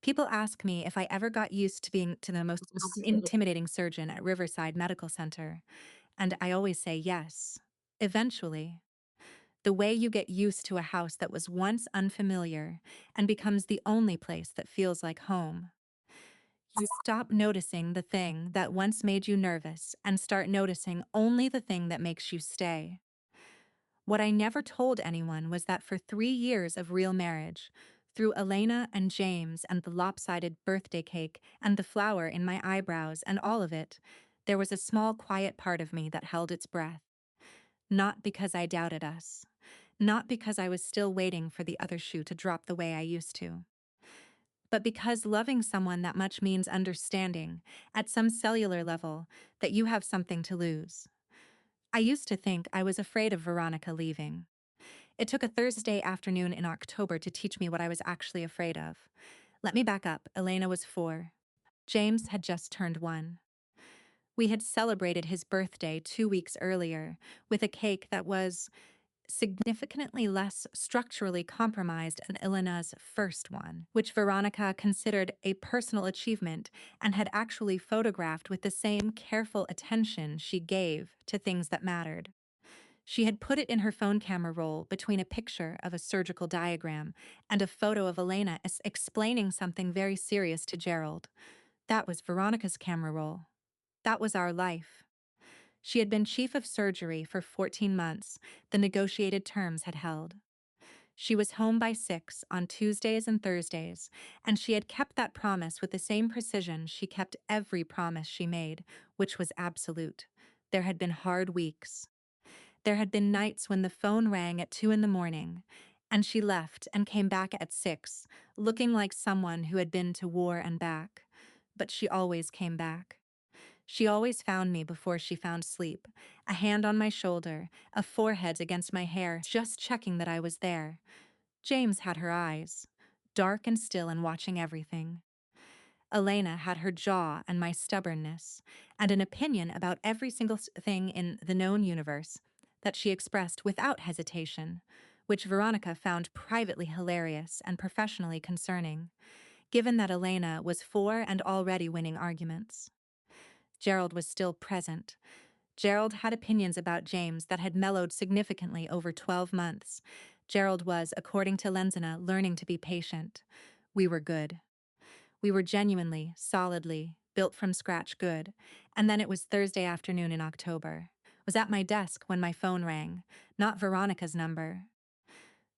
People ask me if I ever got used to being to the most intimidating surgeon at Riverside Medical Center, and I always say yes. Eventually, the way you get used to a house that was once unfamiliar and becomes the only place that feels like home. You stop noticing the thing that once made you nervous and start noticing only the thing that makes you stay. What I never told anyone was that for 3 years of real marriage, through Elena and James and the lopsided birthday cake and the flower in my eyebrows and all of it, there was a small quiet part of me that held its breath. Not because I doubted us. Not because I was still waiting for the other shoe to drop the way I used to. But because loving someone that much means understanding, at some cellular level, that you have something to lose. I used to think I was afraid of Veronica leaving. It took a Thursday afternoon in October to teach me what I was actually afraid of. Let me back up. Elena was 4. James had just turned 1. We had celebrated his birthday 2 weeks earlier with a cake that was significantly less structurally compromised than Elena's first one, which Veronica considered a personal achievement and had actually photographed with the same careful attention she gave to things that mattered. She had put it in her phone camera roll between a picture of a surgical diagram and a photo of Elena explaining something very serious to Gerald. That was Veronica's camera roll. That was our life. She had been chief of surgery for 14 months. The negotiated terms had held. She was home by 6 on Tuesdays and Thursdays, and she had kept that promise with the same precision she kept every promise she made, which was absolute. There had been hard weeks. There had been nights when the phone rang at 2 in the morning, and she left and came back at 6, looking like someone who had been to war and back. But she always came back. She always found me before she found sleep, a hand on my shoulder, a forehead against my hair, just checking that I was there. James had her eyes, dark and still and watching everything. Elena had her jaw and my stubbornness, and an opinion about every single thing in the known universe that she expressed without hesitation, which Veronica found privately hilarious and professionally concerning, given that Elena was 4 and already winning arguments. Gerald was still present. Gerald had opinions about James that had mellowed significantly over 12 months. Gerald was, according to Lenzina, learning to be patient. We were good. We were genuinely, solidly, built from scratch good. And then it was Thursday afternoon in October. I was at my desk when my phone rang, not Veronica's number.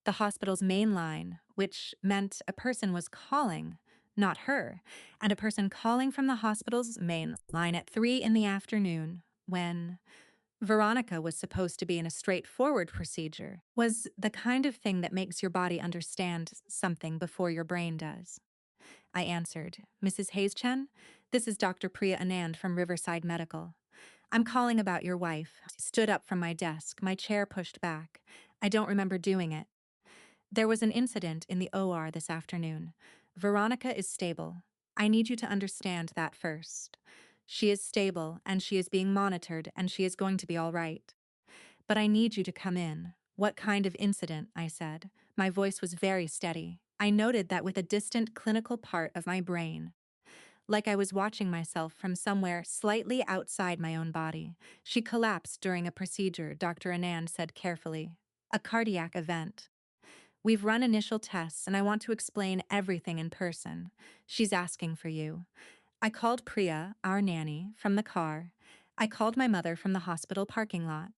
The hospital's main line, which meant a person was calling, not her, and a person calling from the hospital's main line at 3 in the afternoon, when Veronica was supposed to be in a straightforward procedure, was the kind of thing that makes your body understand something before your brain does. I answered, Mrs. Hayes-Chen, this is Dr. Priya Anand from Riverside Medical. I'm calling about your wife. I stood up from my desk, my chair pushed back. I don't remember doing it. There was an incident in the OR this afternoon. Veronica is stable. I need you to understand that first. She is stable, and she is being monitored, and she is going to be all right. But I need you to come in. What kind of incident? I said. My voice was very steady. I noted that with a distant clinical part of my brain, like I was watching myself from somewhere slightly outside my own body. She collapsed during a procedure, Dr. Anand said carefully. A cardiac event. We've run initial tests, and I want to explain everything in person. She's asking for you. I called Priya, our nanny, from the car. I called my mother from the hospital parking lot.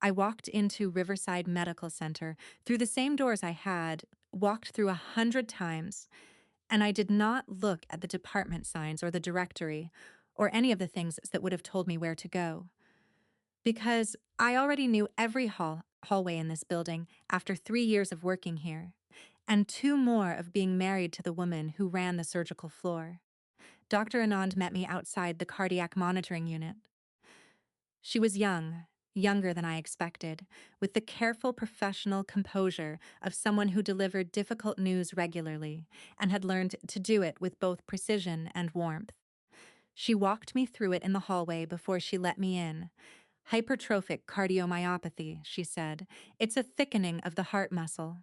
I walked into Riverside Medical Center through the same doors I had walked through 100 times, and I did not look at the department signs or the directory or any of the things that would have told me where to go. Because I already knew every hallway in this building after 3 years of working here, and 2 more of being married to the woman who ran the surgical floor. Dr. Anand met me outside the cardiac monitoring unit. She was young, younger than I expected, with the careful professional composure of someone who delivered difficult news regularly and had learned to do it with both precision and warmth. She walked me through it in the hallway before she let me in. Hypertrophic cardiomyopathy, she said. It's a thickening of the heart muscle.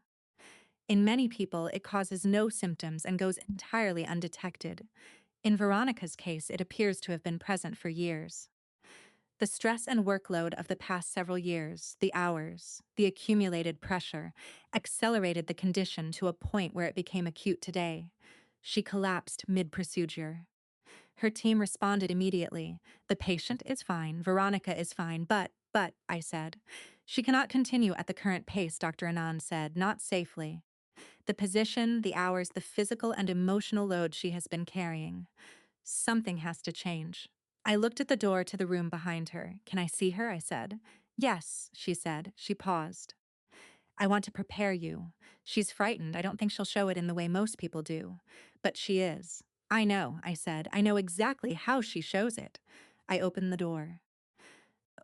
In many people, it causes no symptoms and goes entirely undetected. In Veronica's case, it appears to have been present for years. The stress and workload of the past several years, the hours, the accumulated pressure, accelerated the condition to a point where it became acute today. She collapsed mid-procedure. Her team responded immediately. The patient is fine, Veronica is fine, but, I said. She cannot continue at the current pace, Dr. Anand said, not safely. The position, the hours, the physical and emotional load she has been carrying. Something has to change. I looked at the door to the room behind her. Can I see her? I said. Yes, she said. She paused. I want to prepare you. She's frightened. I don't think she'll show it in the way most people do. But she is. I know, I said. I know exactly how she shows it. I opened the door.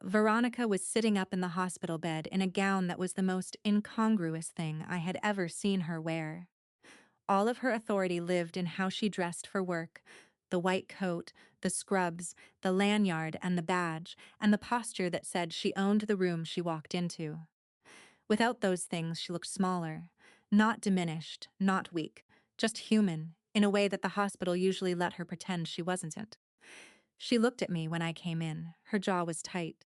Veronica was sitting up in the hospital bed in a gown that was the most incongruous thing I had ever seen her wear. All of her authority lived in how she dressed for work: the white coat, the scrubs, the lanyard and the badge, and the posture that said she owned the room she walked into. Without those things, she looked smaller, not diminished, not weak, just human, in a way that the hospital usually let her pretend she wasn't. She looked at me when I came in. Her jaw was tight.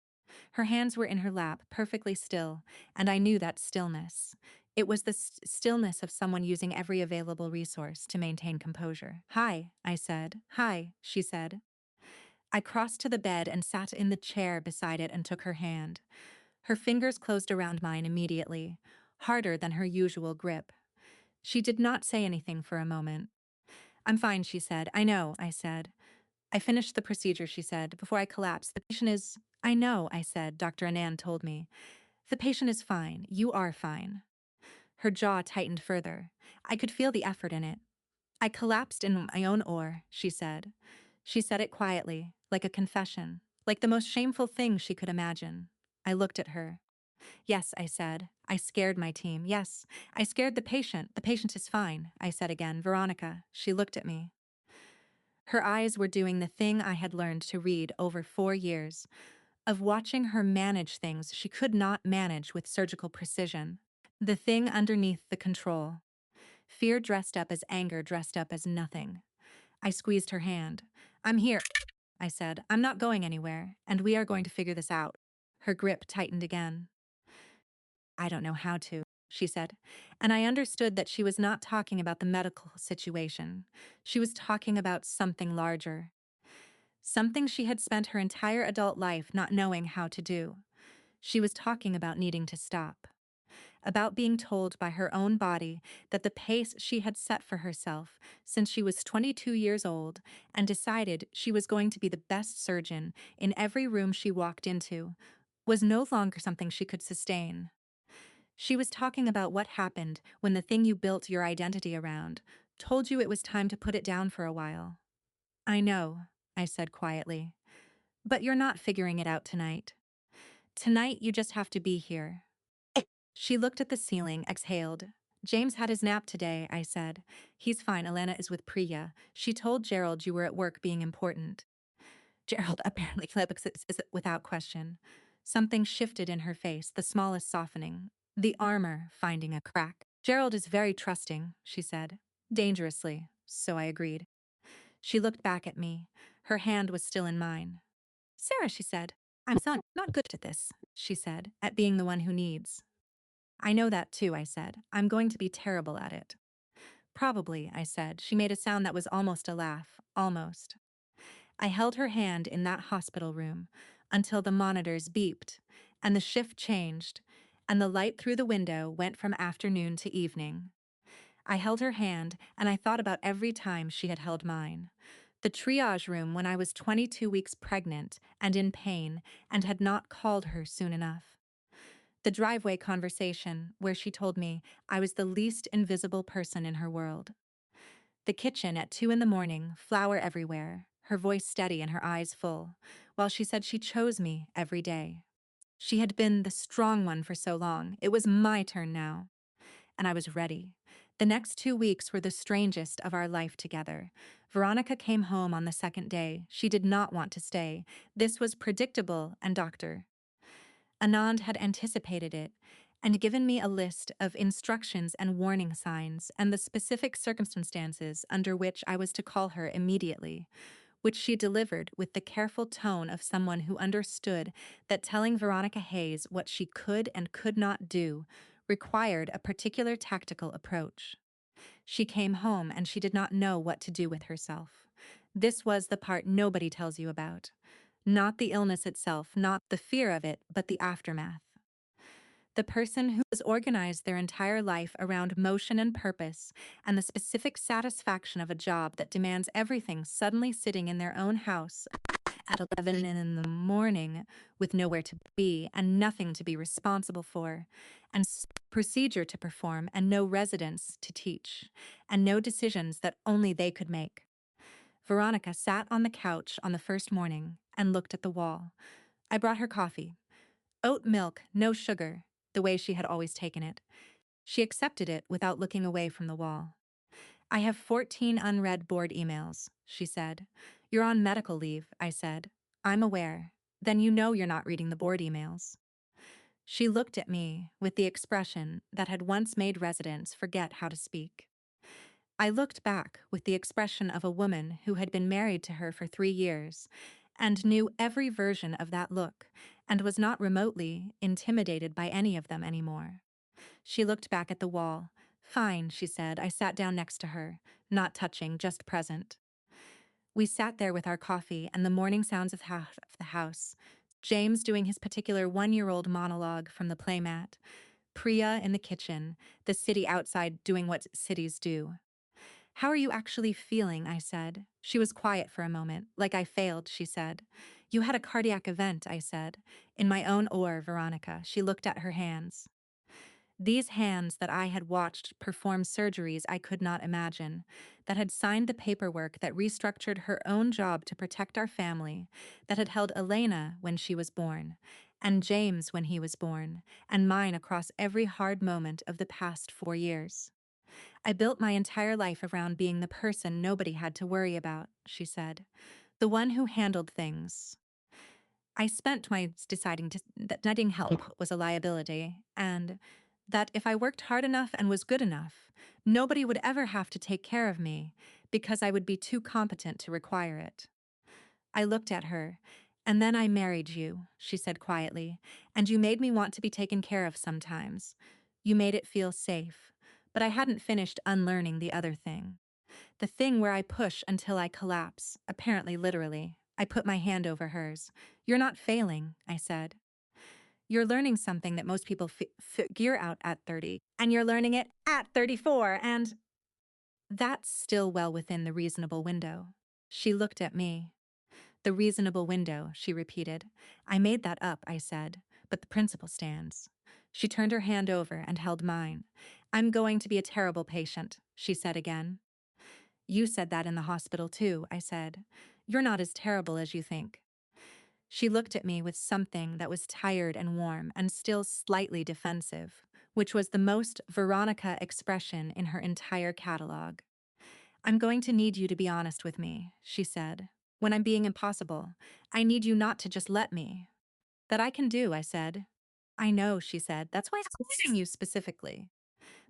Her hands were in her lap, perfectly still, and I knew that stillness. It was the stillness of someone using every available resource to maintain composure. Hi, I said. Hi, she said. I crossed to the bed and sat in the chair beside it and took her hand. Her fingers closed around mine immediately, harder than her usual grip. She did not say anything for a moment. I'm fine, she said. I know, I said. I finished the procedure, she said, before I collapsed. The patient is... I know, I said, Dr. Anand told me. The patient is fine. You are fine. Her jaw tightened further. I could feel the effort in it. I collapsed in my own oar, she said. She said it quietly, like a confession, like the most shameful thing she could imagine. I looked at her. Yes, I said. I scared my team. Yes, I scared the patient. The patient is fine, I said again. Veronica. She looked at me. Her eyes were doing the thing I had learned to read over 4 years, of watching her manage things she could not manage with surgical precision. The thing underneath the control. Fear dressed up as anger, dressed up as nothing. I squeezed her hand. I'm here, I said. I'm not going anywhere, and we are going to figure this out. Her grip tightened again. I don't know how to, she said, and I understood that she was not talking about the medical situation. She was talking about something larger. Something she had spent her entire adult life not knowing how to do. She was talking about needing to stop. About being told by her own body that the pace she had set for herself since she was 22 years old and decided she was going to be the best surgeon in every room she walked into was no longer something she could sustain. She was talking about what happened when the thing you built your identity around told you it was time to put it down for a while. I know, I said quietly, but you're not figuring it out tonight. Tonight you just have to be here. She looked at the ceiling, exhaled. James had his nap today, I said. He's fine, Elena is with Priya. She told Gerald you were at work being important. Gerald apparently clips without question. Something shifted in her face, the smallest softening. The armor finding a crack. Gerald is very trusting, she said. Dangerously, so I agreed. She looked back at me. Her hand was still in mine. Sarah, she said. I'm not good at this, she said, at being the one who needs. I know that too, I said. I'm going to be terrible at it. Probably, I said. She made a sound that was almost a laugh. Almost. I held her hand in that hospital room until the monitors beeped, and the shift changed, and the light through the window went from afternoon to evening. I held her hand, and I thought about every time she had held mine. The triage room when I was 22 weeks pregnant and in pain and had not called her soon enough. The driveway conversation where she told me I was the least invisible person in her world. The kitchen at 2 in the morning, flour everywhere, her voice steady and her eyes full, while she said she chose me every day. She had been the strong one for so long. It was my turn now. And I was ready. The next 2 weeks were the strangest of our life together. Veronica came home on the second day. She did not want to stay. This was predictable, and Dr. Anand had anticipated it, and given me a list of instructions and warning signs and the specific circumstances under which I was to call her immediately, which she delivered with the careful tone of someone who understood that telling Veronica Hayes what she could and could not do required a particular tactical approach. She came home and she did not know what to do with herself. This was the part nobody tells you about. Not the illness itself, not the fear of it, but the aftermath. The person who has organized their entire life around motion and purpose and the specific satisfaction of a job that demands everything suddenly sitting in their own house at 11 in the morning with nowhere to be and nothing to be responsible for, and procedure to perform and no residence to teach, and no decisions that only they could make. Veronica sat on the couch on the first morning and looked at the wall. I brought her coffee. Oat milk, no sugar, the way she had always taken it. She accepted it without looking away from the wall. I have 14 unread board emails, she said. You're on medical leave, I said. I'm aware. Then you know you're not reading the board emails. She looked at me with the expression that had once made residents forget how to speak. I looked back with the expression of a woman who had been married to her for 3 years and knew every version of that look and was not remotely intimidated by any of them anymore. She looked back at the wall. Fine, she said. I sat down next to her, not touching, just present. We sat there with our coffee and the morning sounds of the house. James doing his particular 1-year-old monologue from the playmat. Priya in the kitchen, the city outside doing what cities do. How are you actually feeling? I said. She was quiet for a moment. Like I failed, she said. You had a cardiac event, I said. In my own oar, Veronica. She looked at her hands. These hands that I had watched perform surgeries I could not imagine, that had signed the paperwork that restructured her own job to protect our family, that had held Elena when she was born, and James when he was born, and mine across every hard moment of the past 4 years. I built my entire life around being the person nobody had to worry about, she said. The one who handled things. I spent my deciding that needing help was a liability, and that if I worked hard enough and was good enough, nobody would ever have to take care of me because I would be too competent to require it. I looked at her, and then I married you, she said quietly, and you made me want to be taken care of sometimes. You made it feel safe, but I hadn't finished unlearning the other thing. The thing where I push until I collapse, apparently literally. I put my hand over hers. You're not failing, I said. You're learning something that most people figure out at 30, and you're learning it at 34, and that's still well within the reasonable window. She looked at me. The reasonable window, she repeated. I made that up, I said, but the principle stands. She turned her hand over and held mine. I'm going to be a terrible patient, she said again. You said that in the hospital too, I said. You're not as terrible as you think. She looked at me with something that was tired and warm and still slightly defensive, which was the most Veronica expression in her entire catalog. I'm going to need you to be honest with me, she said. When I'm being impossible, I need you not to just let me. That I can do, I said. I know, she said. That's why I'm asking you specifically.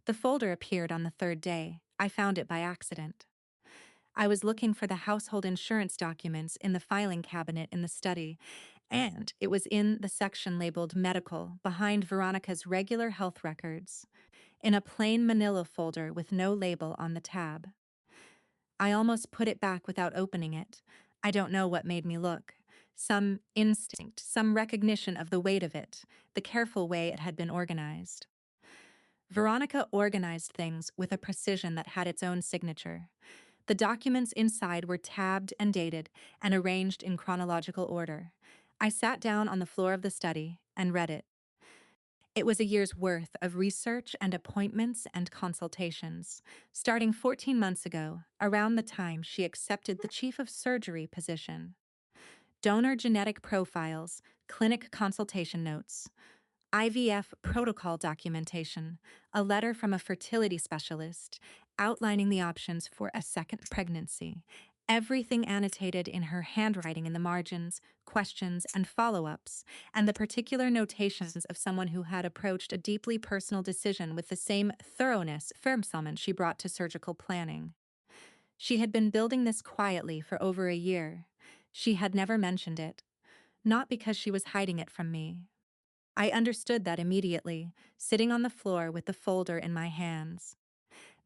The folder appeared on the 3rd day. I found it by accident. I was looking for the household insurance documents in the filing cabinet in the study, and it was in the section labeled Medical behind Veronica's regular health records, in a plain manila folder with no label on the tab. I almost put it back without opening it. I don't know what made me look. Some instinct, some recognition of the weight of it, the careful way it had been organized. Veronica organized things with a precision that had its own signature. The documents inside were tabbed and dated and arranged in chronological order. I sat down on the floor of the study and read it. It was a year's worth of research and appointments and consultations, starting 14 months ago, around the time she accepted the chief of surgery position. Donor genetic profiles, clinic consultation notes, IVF protocol documentation, a letter from a fertility specialist outlining the options for a second pregnancy, everything annotated in her handwriting in the margins, questions, and follow ups, and the particular notations of someone who had approached a deeply personal decision with the same thoroughness firmsamen she brought to surgical planning. She had been building this quietly for over a year. She had never mentioned it, not because she was hiding it from me. I understood that immediately, sitting on the floor with the folder in my hands.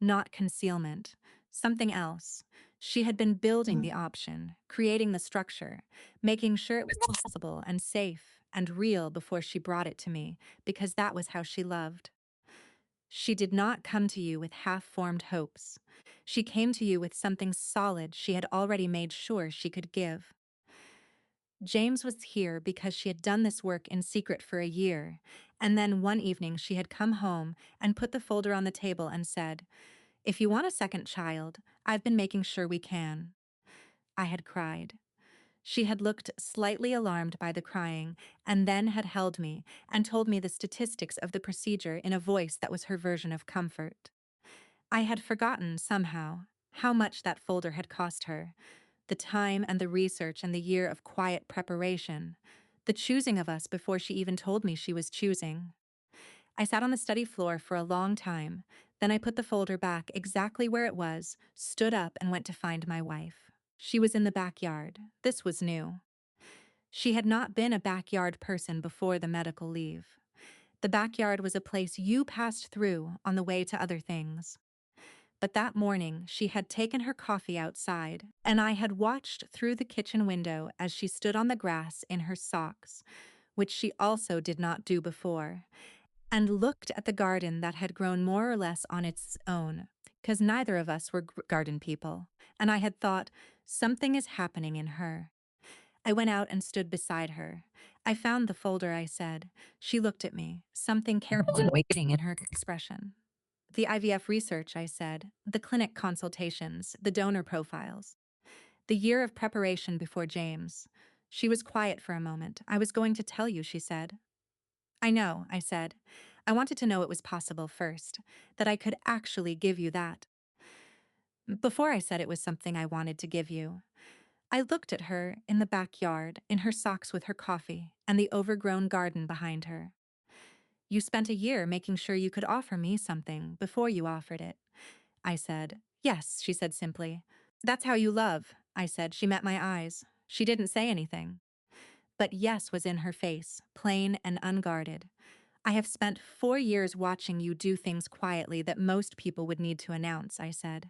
Not concealment, something else. She had been building the option, creating the structure, making sure it was possible and safe and real before she brought it to me, because that was how she loved. She did not come to you with half-formed hopes. She came to you with something solid she had already made sure she could give. James was here because she had done this work in secret for a year, and then one evening she had come home and put the folder on the table and said, "If you want a second child, I've been making sure we can." I had cried. She had looked slightly alarmed by the crying, and then had held me and told me the statistics of the procedure in a voice that was her version of comfort. I had forgotten, somehow, how much that folder had cost her, the time and the research and the year of quiet preparation, the choosing of us before she even told me she was choosing. I sat on the study floor for a long time, then I put the folder back exactly where it was, stood up, and went to find my wife. She was in the backyard. This was new. She had not been a backyard person before the medical leave. The backyard was a place you passed through on the way to other things. But that morning, she had taken her coffee outside, and I had watched through the kitchen window as she stood on the grass in her socks, which she also did not do before, and looked at the garden that had grown more or less on its own, because neither of us were garden people, and I had thought, something is happening in her. I went out and stood beside her. I found the folder, I said. She looked at me, something careful and waiting in her expression. The IVF research, I said, the clinic consultations, the donor profiles. The year of preparation before James. She was quiet for a moment. "I was going to tell you," she said. "I know," I said. "I wanted to know it was possible first, that I could actually give you that. Before I said it was something I wanted to give you." I looked at her in the backyard, in her socks with her coffee, and the overgrown garden behind her. "You spent a year making sure you could offer me something before you offered it," I said. "Yes," she said simply. "That's how you love," I said. She met my eyes. She didn't say anything. But yes was in her face, plain and unguarded. "I have spent 4 years watching you do things quietly that most people would need to announce," I said.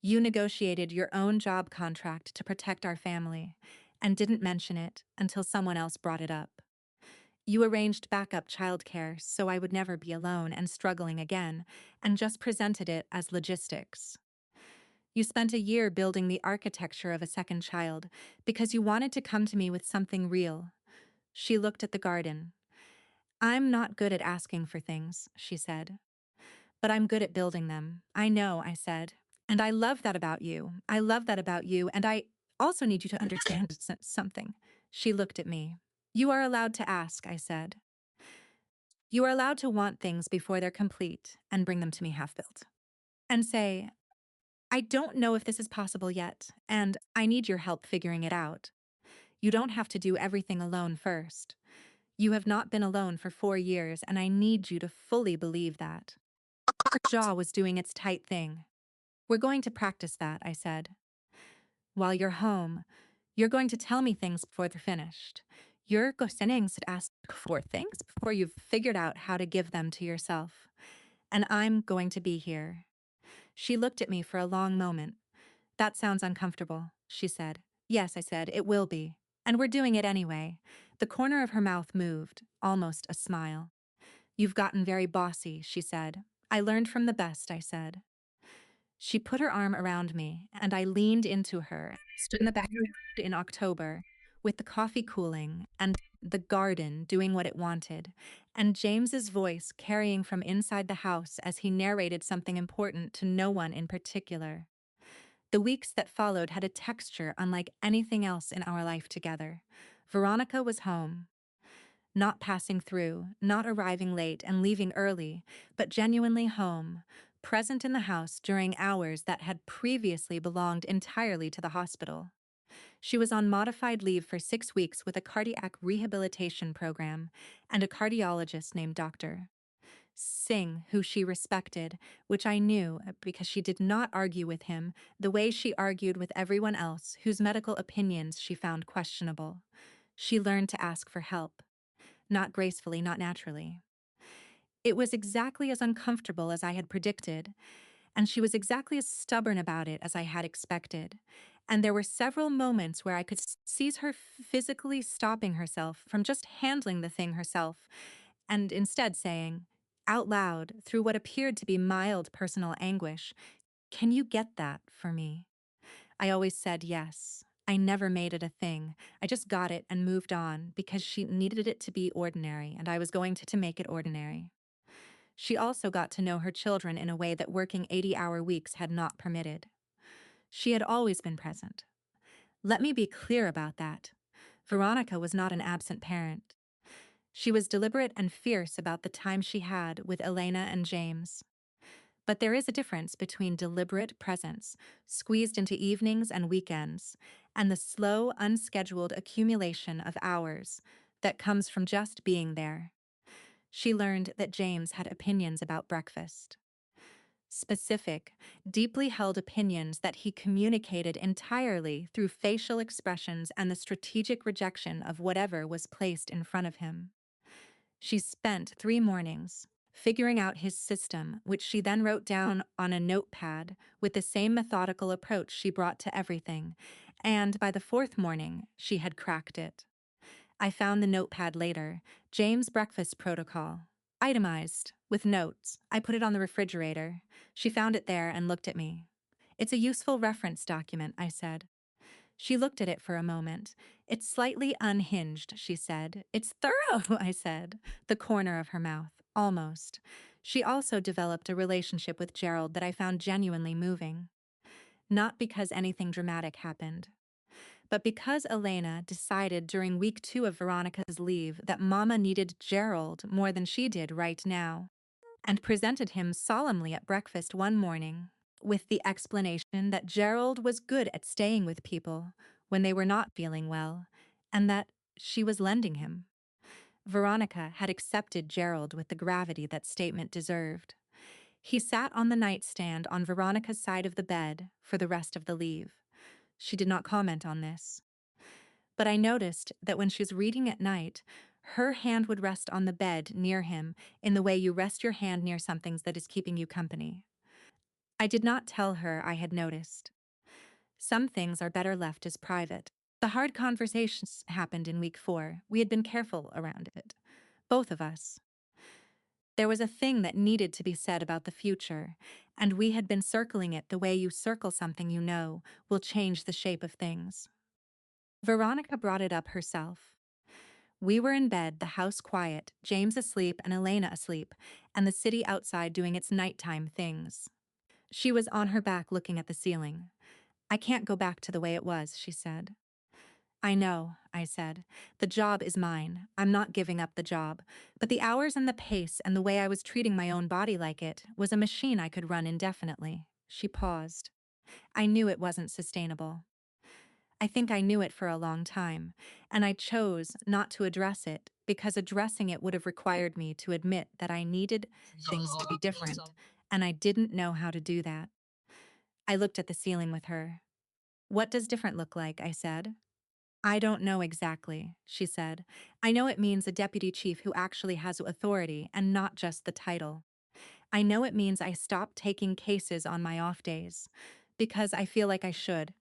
"You negotiated your own job contract to protect our family, and didn't mention it until someone else brought it up. You arranged backup childcare so I would never be alone and struggling again, and just presented it as logistics. You spent a year building the architecture of a second child because you wanted to come to me with something real." She looked at the garden. "I'm not good at asking for things," she said. "But I'm good at building them. I know," I said. "And I love that about you. I love that about you, and I also need you to understand something." She looked at me. "You are allowed to ask," I said. "You are allowed to want things before they're complete and bring them to me half-built. And say, 'I don't know if this is possible yet, and I need your help figuring it out.' You don't have to do everything alone first. You have not been alone for 4 years, and I need you to fully believe that." Her jaw was doing its tight thing. "We're going to practice that," I said. "While you're home, you're going to tell me things before they're finished. You're going to ask for things before you've figured out how to give them to yourself. And I'm going to be here." She looked at me for a long moment. "That sounds uncomfortable," she said. "Yes," I said, "it will be. And we're doing it anyway." The corner of her mouth moved, almost a smile. "You've gotten very bossy," she said. "I learned from the best," I said. She put her arm around me, and I leaned into her, stood in the backyard in October, with the coffee cooling, and the garden doing what it wanted, and James's voice carrying from inside the house as he narrated something important to no one in particular. The weeks that followed had a texture unlike anything else in our life together. Veronica was home. Not passing through, not arriving late and leaving early, but genuinely home, present in the house during hours that had previously belonged entirely to the hospital. She was on modified leave for 6 weeks with a cardiac rehabilitation program and a cardiologist named Dr. Singh, who she respected, which I knew because she did not argue with him the way she argued with everyone else whose medical opinions she found questionable. She learned to ask for help, not gracefully, not naturally. It was exactly as uncomfortable as I had predicted, and she was exactly as stubborn about it as I had expected. And there were several moments where I could seize her physically stopping herself from just handling the thing herself, and instead saying, out loud, through what appeared to be mild personal anguish, "Can you get that for me?" I always said yes. I never made it a thing. I just got it and moved on because she needed it to be ordinary, and I was going to make it ordinary. She also got to know her children in a way that working 80-hour weeks had not permitted. She had always been present. Let me be clear about that. Veronica was not an absent parent. She was deliberate and fierce about the time she had with Elena and James. But there is a difference between deliberate presence, squeezed into evenings and weekends, and the slow, unscheduled accumulation of hours that comes from just being there. She learned that James had opinions about breakfast. Specific, deeply held opinions that he communicated entirely through facial expressions and the strategic rejection of whatever was placed in front of him. She spent 3 mornings figuring out his system, which she then wrote down on a notepad with the same methodical approach she brought to everything, and by the 4th morning, she had cracked it. I found the notepad later, James' breakfast protocol, itemized, with notes. I put it on the refrigerator. She found it there and looked at me. "It's a useful reference document," I said. She looked at it for a moment. "It's slightly unhinged," she said. "It's thorough," I said, the corner of her mouth, almost. She also developed a relationship with Gerald that I found genuinely moving. Not because anything dramatic happened, but because Elena decided during week 2 of Veronica's leave that Mama needed Gerald more than she did right now, and presented him solemnly at breakfast one morning with the explanation that Gerald was good at staying with people when they were not feeling well, and that she was lending him. Veronica had accepted Gerald with the gravity that statement deserved. He sat on the nightstand on Veronica's side of the bed for the rest of the leave. She did not comment on this. But I noticed that when she was reading at night, her hand would rest on the bed near him in the way you rest your hand near something that is keeping you company. I did not tell her I had noticed. Some things are better left as private. The hard conversations happened in week 4. We had been careful around it. Both of us. There was a thing that needed to be said about the future, and we had been circling it the way you circle something you know will change the shape of things. Veronica brought it up herself. We were in bed, the house quiet, James asleep and Elena asleep, and the city outside doing its nighttime things. She was on her back looking at the ceiling. "I can't go back to the way it was," she said. "I know," I said. "The job is mine. I'm not giving up the job. But the hours and the pace and the way I was treating my own body like it was a machine I could run indefinitely." She paused. "I knew it wasn't sustainable. I think I knew it for a long time, and I chose not to address it because addressing it would have required me to admit that I needed things to be different, and I didn't know how to do that." I looked at the ceiling with her. "What does different look like?" I said. "I don't know exactly," she said. "I know it means a deputy chief who actually has authority and not just the title. I know it means I stop taking cases on my off days because I feel like I should.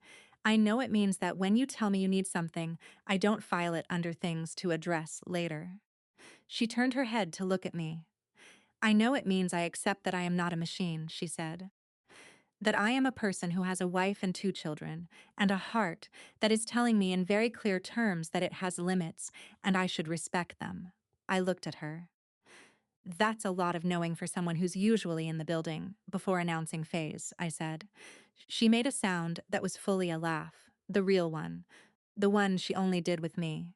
I know it means that when you tell me you need something, I don't file it under things to address later." She turned her head to look at me. "I know it means I accept that I am not a machine," she said. "That I am a person who has a wife and 2 children, and a heart that is telling me in very clear terms that it has limits, and I should respect them." I looked at her. "That's a lot of knowing for someone who's usually in the building before announcing phase," I said. She made a sound that was fully a laugh, the real one, the one she only did with me.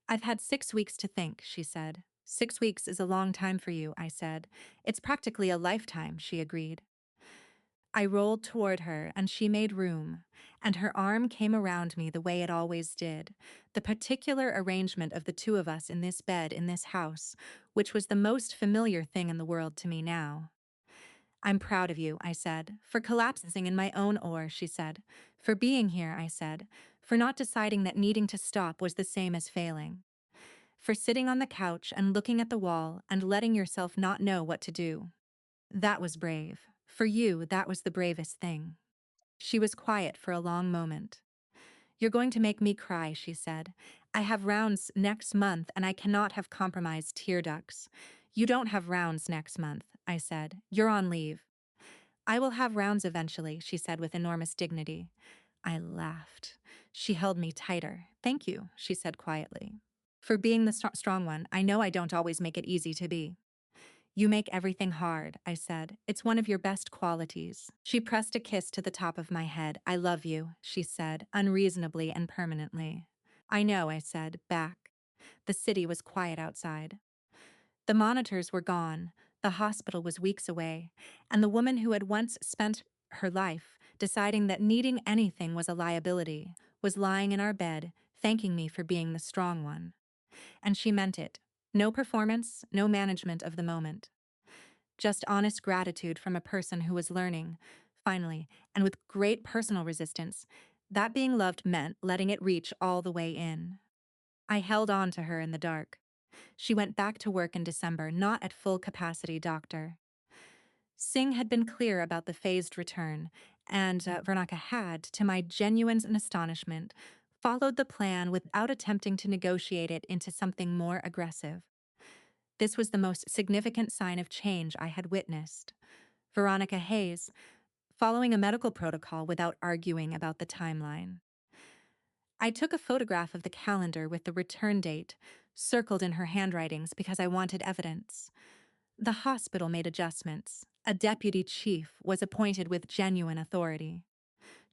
"I've had 6 weeks to think," she said. 6 weeks is a long time for you, I said. It's practically a lifetime, she agreed. I rolled toward her, and she made room, and her arm came around me the way it always did, the particular arrangement of the two of us in this bed in this house, which was the most familiar thing in the world to me now. I'm proud of you, I said, for collapsing in my own oar, she said. For being here, I said, for not deciding that needing to stop was the same as failing. For sitting on the couch and looking at the wall and letting yourself not know what to do. That was brave. For you, that was the bravest thing. She was quiet for a long moment. You're going to make me cry, she said. I have rounds next month and I cannot have compromised tear ducts. You don't have rounds next month, I said. You're on leave. I will have rounds eventually, she said with enormous dignity. I laughed. She held me tighter. Thank you, she said quietly. For being the strong one, I know I don't always make it easy to be. You make everything hard, I said. It's one of your best qualities. She pressed a kiss to the top of my head. I love you, she said, unreasonably and permanently. I know, I said, back. The city was quiet outside. The monitors were gone, the hospital was weeks away, and the woman who had once spent her life deciding that needing anything was a liability was lying in our bed, thanking me for being the strong one. And she meant it. No performance, no management of the moment. Just honest gratitude from a person who was learning, finally, and with great personal resistance, that being loved meant letting it reach all the way in. I held on to her in the dark. She went back to work in December, not at full capacity, doctor. Singh had been clear about the phased return, and Varnaka had, to my genuine astonishment, followed the plan without attempting to negotiate it into something more aggressive. This was the most significant sign of change I had witnessed. Veronica Hayes, following a medical protocol without arguing about the timeline. I took a photograph of the calendar with the return date, circled in her handwritings because I wanted evidence. The hospital made adjustments. A deputy chief was appointed with genuine authority.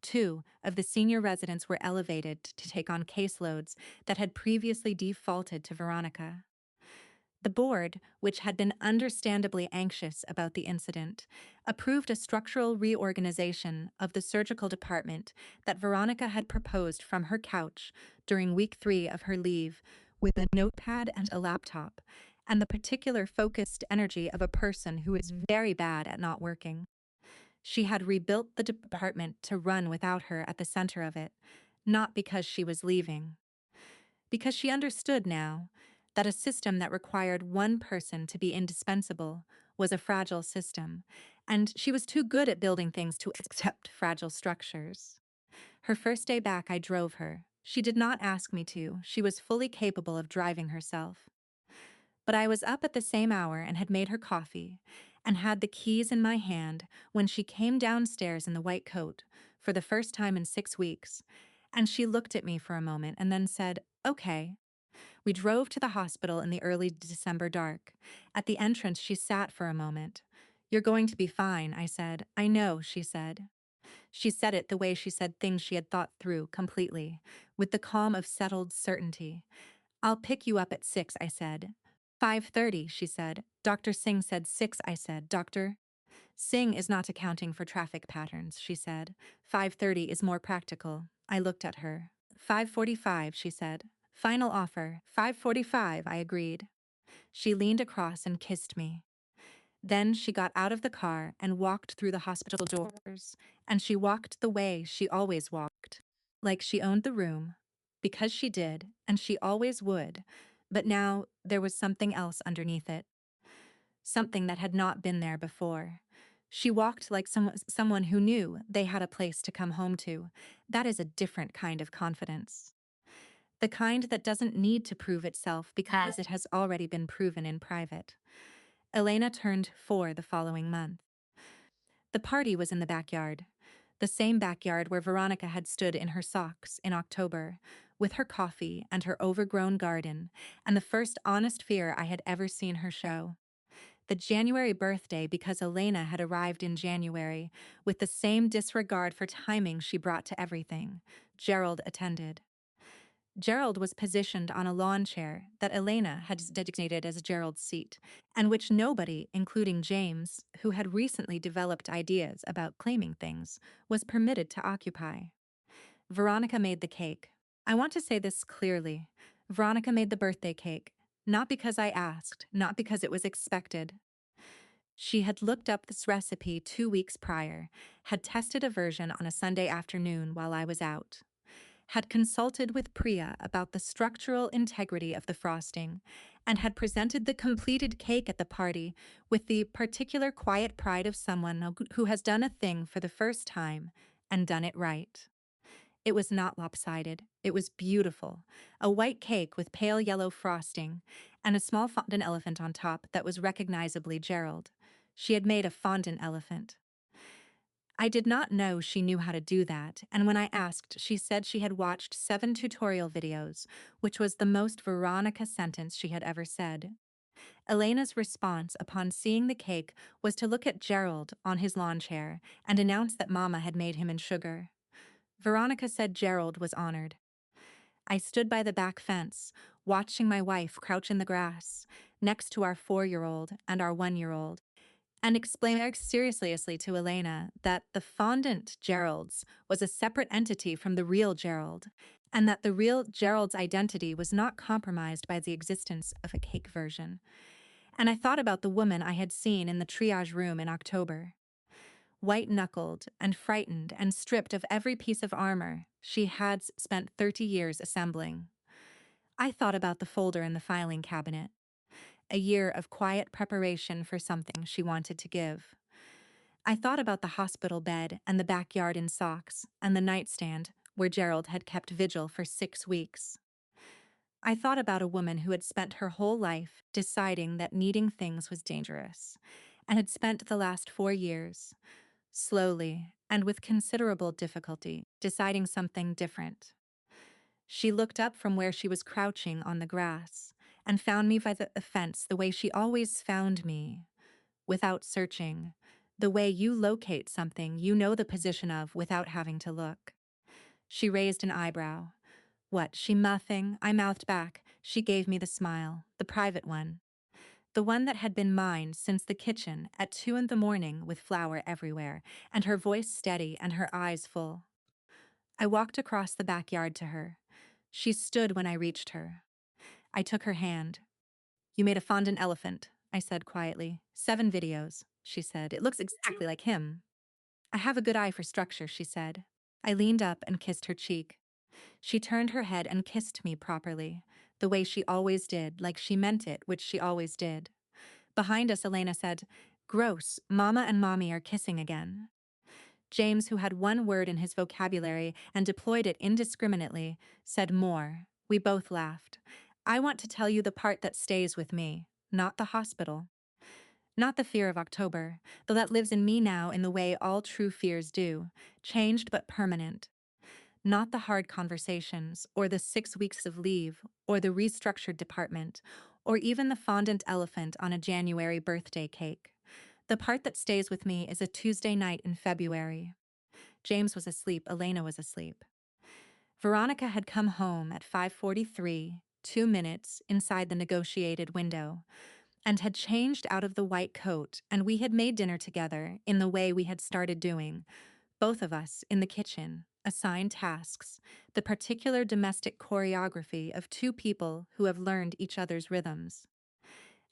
2 of the senior residents were elevated to take on caseloads that had previously defaulted to Veronica. The board, which had been understandably anxious about the incident, approved a structural reorganization of the surgical department that Veronica had proposed from her couch during week 3 of her leave, with a notepad and a laptop, and the particular focused energy of a person who is very bad at not working. She had rebuilt the department to run without her at the center of it, not because she was leaving. Because she understood now that a system that required one person to be indispensable was a fragile system, and she was too good at building things to accept fragile structures. Her first day back, I drove her. She did not ask me to. She was fully capable of driving herself. But I was up at the same hour and had made her coffee, and had the keys in my hand when she came downstairs in the white coat, for the first time in 6 weeks, and she looked at me for a moment and then said, "Okay." We drove to the hospital in the early December dark. At the entrance, she sat for a moment. "You're going to be fine," I said. "I know," she said. She said it the way she said things she had thought through completely, with the calm of settled certainty. "I'll pick you up at 6, I said. 5:30, she said. "Dr. Singh said 6, I said. "Doctor?" "Singh is not accounting for traffic patterns," she said. 5:30 is more practical. I looked at her. 5:45, she said. "Final offer. 5:45, I agreed. She leaned across and kissed me. Then she got out of the car and walked through the hospital doors, and she walked the way she always walked, like she owned the room, because she did, and she always would, but now there was something else underneath it, something that had not been there before. She walked like someone who knew they had a place to come home to. That is a different kind of confidence. The kind that doesn't need to prove itself because it has already been proven in private. Elena turned 4 the following month. The party was in the backyard, the same backyard where Veronica had stood in her socks in October, with her coffee and her overgrown garden, and the first honest fear I had ever seen her show. The January birthday because Elena had arrived in January, with the same disregard for timing she brought to everything. Gerald attended. Gerald was positioned on a lawn chair that Elena had designated as Gerald's seat, and which nobody, including James, who had recently developed ideas about claiming things, was permitted to occupy. Veronica made the cake. I want to say this clearly. Veronica made the birthday cake, not because I asked, not because it was expected. She had looked up this recipe 2 weeks prior, had tested a version on a Sunday afternoon while I was out, had consulted with Priya about the structural integrity of the frosting, and had presented the completed cake at the party with the particular quiet pride of someone who has done a thing for the first time and done it right. It was not lopsided. It was beautiful. A white cake with pale yellow frosting, and a small fondant elephant on top that was recognizably Gerald. She had made a fondant elephant. I did not know she knew how to do that, and when I asked, she said she had watched 7 tutorial videos, which was the most Veronica sentence she had ever said. Elena's response upon seeing the cake was to look at Gerald on his lawn chair and announce that Mama had made him in sugar. Veronica said Gerald was honored. I stood by the back fence, watching my wife crouch in the grass, next to our 4-year-old and our 1-year-old, and explained very seriously to Elena that the fondant Gerald's was a separate entity from the real Gerald, and that the real Gerald's identity was not compromised by the existence of a cake version. And I thought about the woman I had seen in the triage room in October. White-knuckled and frightened and stripped of every piece of armor she had spent 30 years assembling. I thought about the folder in the filing cabinet, a year of quiet preparation for something she wanted to give. I thought about the hospital bed and the backyard in socks and the nightstand where Gerald had kept vigil for 6 weeks. I thought about a woman who had spent her whole life deciding that needing things was dangerous, and had spent the last 4 years, slowly and with considerable difficulty, deciding something different. She looked up from where she was crouching on the grass and found me by the fence the way she always found me, without searching, the way you locate something you know the position of without having to look. She raised an eyebrow. What, she muffing? I mouthed back. She gave me the smile, the private one. The one that had been mine since the kitchen at 2 in the morning with flour everywhere, and her voice steady and her eyes full. I walked across the backyard to her. She stood when I reached her. I took her hand. You made a fondant elephant, I said quietly. 7 videos, she said. It looks exactly like him. I have a good eye for structure, she said. I leaned up and kissed her cheek. She turned her head and kissed me properly, the way she always did, like she meant it, which she always did. Behind us, Elena said, "Gross, Mama and Mommy are kissing again." James, who had one word in his vocabulary and deployed it indiscriminately, said more. We both laughed. I want to tell you the part that stays with me, not the hospital. Not the fear of October, though that lives in me now in the way all true fears do, changed but permanent. Not the hard conversations, or the 6 weeks of leave, or the restructured department, or even the fondant elephant on a January birthday cake. The part that stays with me is a Tuesday night in February. James was asleep, Elena was asleep. Veronica had come home at 5:43, 2 minutes inside the negotiated window, and had changed out of the white coat, and we had made dinner together in the way we had started doing, both of us in the kitchen, assigned tasks, the particular domestic choreography of 2 people who have learned each other's rhythms.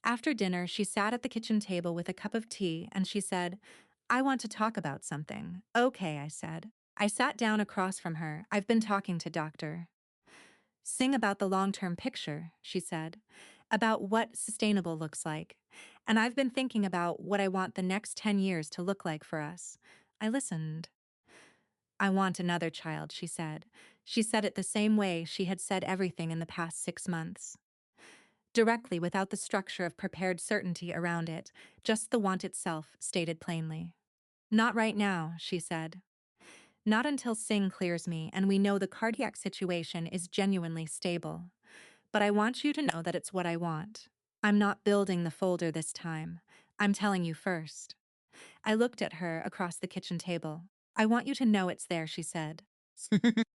After dinner, she sat at the kitchen table with a cup of tea, and she said, I want to talk about something. Okay, I said. I sat down across from her. I've been talking to Doctor. Sing about the long-term picture, she said, about what sustainable looks like. And I've been thinking about what I want the next 10 years to look like for us. I listened. I want another child, she said. She said it the same way she had said everything in the past 6 months. Directly, without the structure of prepared certainty around it, just the want itself, stated plainly. Not right now, she said. Not until Singh clears me and we know the cardiac situation is genuinely stable. But I want you to know that it's what I want. I'm not building the folder this time. I'm telling you first. I looked at her across the kitchen table. I want you to know it's there, she said.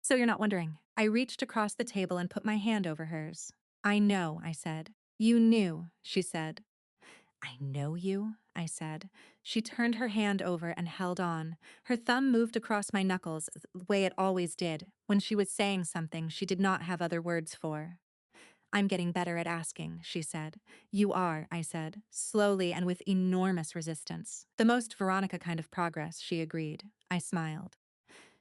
So you're not wondering. I reached across the table and put my hand over hers. I know, I said. You knew, she said. I know you, I said. She turned her hand over and held on. Her thumb moved across my knuckles the way it always did when she was saying something she did not have other words for. I'm getting better at asking, she said. You are, I said, slowly and with enormous resistance. The most Veronica kind of progress, she agreed. I smiled.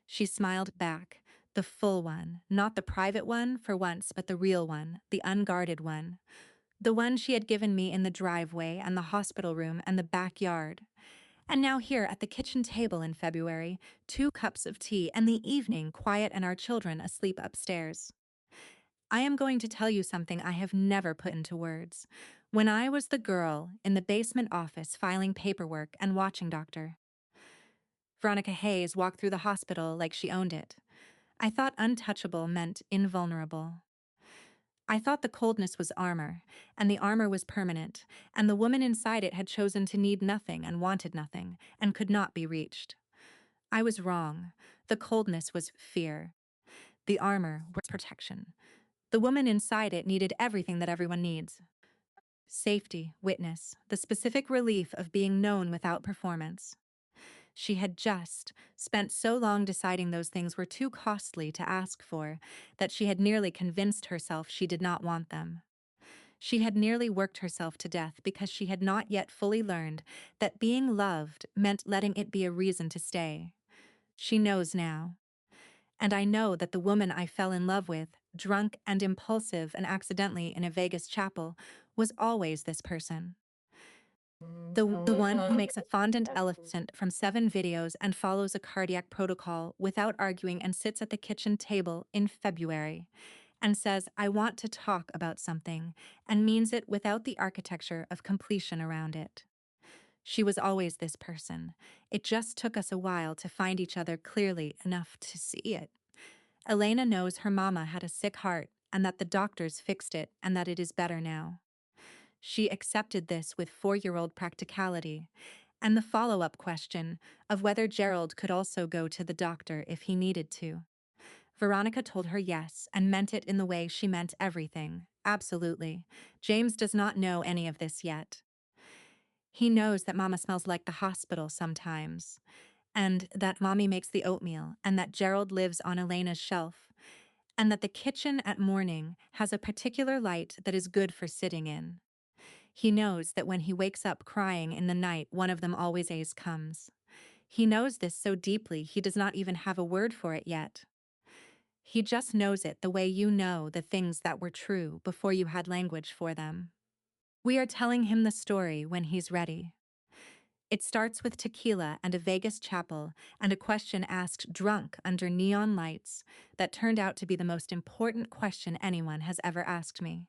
She smiled back, the full one, not the private one for once, but the real one, the unguarded one. The one she had given me in the driveway and the hospital room and the backyard. And now here at the kitchen table in February, 2 cups of tea and the evening quiet and our children asleep upstairs. I am going to tell you something I have never put into words. When I was the girl in the basement office filing paperwork and watching Dr. Veronica Hayes walk through the hospital like she owned it, I thought untouchable meant invulnerable. I thought the coldness was armor, and the armor was permanent, and the woman inside it had chosen to need nothing and wanted nothing, and could not be reached. I was wrong. The coldness was fear. The armor was protection. The woman inside it needed everything that everyone needs. Safety, witness, the specific relief of being known without performance. She had just spent so long deciding those things were too costly to ask for that she had nearly convinced herself she did not want them. She had nearly worked herself to death because she had not yet fully learned that being loved meant letting it be a reason to stay. She knows now. And I know that the woman I fell in love with, drunk and impulsive and accidentally in a Vegas chapel, was always this person. The one who makes a fondant elephant from 7 videos and follows a cardiac protocol without arguing and sits at the kitchen table in February and says, I want to talk about something, and means it without the architecture of completion around it. She was always this person. It just took us a while to find each other clearly enough to see it. Elena knows her mama had a sick heart and that the doctors fixed it and that it is better now. She accepted this with 4-year-old practicality, and the follow-up question of whether Gerald could also go to the doctor if he needed to. Veronica told her yes and meant it in the way she meant everything. Absolutely. James does not know any of this yet. He knows that Mama smells like the hospital sometimes, and that Mommy makes the oatmeal, and that Gerald lives on Elena's shelf, and that the kitchen at morning has a particular light that is good for sitting in. He knows that when he wakes up crying in the night, one of them always comes. He knows this so deeply he does not even have a word for it yet. He just knows it the way you know the things that were true before you had language for them. We are telling him the story when he's ready. It starts with tequila and a Vegas chapel and a question asked drunk under neon lights that turned out to be the most important question anyone has ever asked me.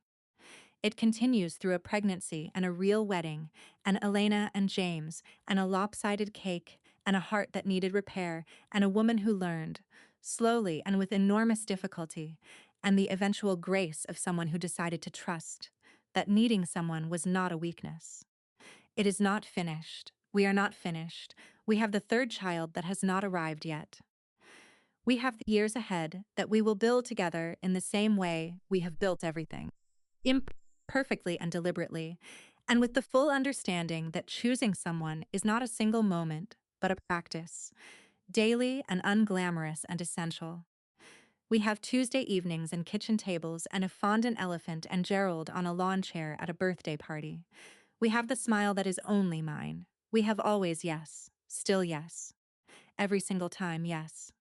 It continues through a pregnancy and a real wedding, and Elena and James, and a lopsided cake, and a heart that needed repair, and a woman who learned, slowly and with enormous difficulty, and the eventual grace of someone who decided to trust, that needing someone was not a weakness. It is not finished. We are not finished. We have the 3rd child that has not arrived yet. We have the years ahead that we will build together in the same way we have built everything. Imperfectly and deliberately, and with the full understanding that choosing someone is not a single moment, but a practice, daily and unglamorous and essential. We have Tuesday evenings and kitchen tables and a fondant elephant and Gerald on a lawn chair at a birthday party. We have the smile that is only mine. We have always yes, still yes. Every single time, yes.